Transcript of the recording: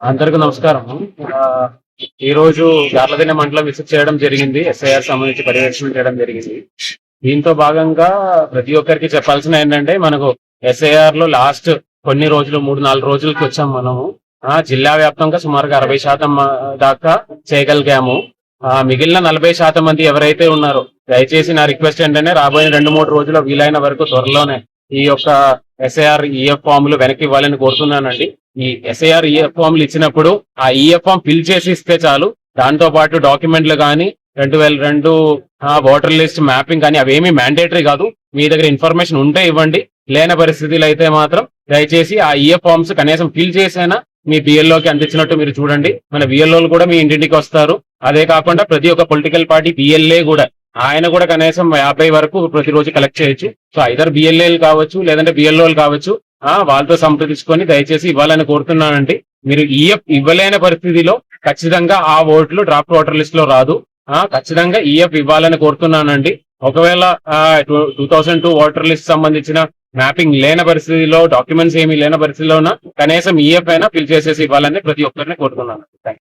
అందరికీ నమస్కారం. ఆ, ఈ రోజు గార్లదిన్నె మండలం విజిట్ చేయడం జరిగింది. ఎస్ఐఆర్ సంబంధించి పర్యవేక్షణ చేయడం జరిగింది. దీంతో భాగంగా ప్రతి ఒక్కరికి చెప్పాల్సిన ఏంటంటే, మనకు ఎస్ఐఆర్ లో లాస్ట్ కొన్ని రోజులు 3-4 రోజులకి వచ్చాం మనము. జిల్లా వ్యాప్తంగా సుమారుగా 60% దాకా చేయగలిగాము. మిగిలిన 40% మంది ఎవరైతే ఉన్నారో, దయచేసి నా రిక్వెస్ట్ ఏంటంటే, రాబోయే 2-3 రోజుల్లో వీలైన వరకు త్వరలోనే ఈ యొక్క ఎస్ఐఆర్ ఈఎఫ్ ఫామ్లు వెనక్కి ఇవ్వాలని కోరుతున్నానండి. ఈ ఎస్ఐఆర్ ఈఎఫ్ ఫామ్లు ఇచ్చినప్పుడు ఆ ఈఎఫ్ ఫామ్ ఫిల్ చేసి ఇస్తే చాలు. దాంతో పాటు డాక్యుమెంట్లు కానీ 2002 ఓటర్ లిస్ట్ మ్యాపింగ్ కానీ అవేమీ మ్యాండేటరీ కాదు. మీ దగ్గర ఇన్ఫర్మేషన్ ఉంటే ఇవ్వండి. లేని పరిస్థితులు అయితే మాత్రం దయచేసి ఆ ఈఎఫ్ ఫామ్స్ కనీసం ఫిల్ చేసైనా మీ బిఎల్ఓకి అందించినట్టు మీరు చూడండి. మన బిఎల్ఓలు కూడా మీ ఇంటింటికి వస్తారు. అదే కాకుండా ప్రతి ఒక్క పొలిటికల్ పార్టీ బిఎల్ఏ కూడా, ఆయన కూడా కనీసం 50 వరకు ప్రతిరోజు కలెక్ట్ చేయొచ్చు. సో ఐదర్ బిఎల్ఏలు కావచ్చు, లేదంటే బిఎల్ఓలు కావచ్చు. వాళ్ళతో సంప్రదించుకొని దయచేసి ఇవ్వాలని కోరుతున్నానండి. మీరు ఈఎఫ్ ఇవ్వలేని పరిస్థితిలో ఖచ్చితంగా ఆ ఓట్లు డ్రాఫ్ట్ ఓటర్ లిస్ట్ లో రాదు. ఖచ్చితంగా ఈఎఫ్ ఇవ్వాలని కోరుతున్నానండి. ఒకవేళ 2002 ఓటర్ లిస్ట్ సంబంధించిన మ్యాపింగ్ లేని పరిస్థితిలో, డాక్యుమెంట్స్ ఏమీ లేని పరిస్థితిలో కనీసం ఈఎఫ్ అయినా ఫిల్ చేసేసి ఇవ్వాలని ప్రతి ఒక్కరిని కోరుతున్నాను. Thank you.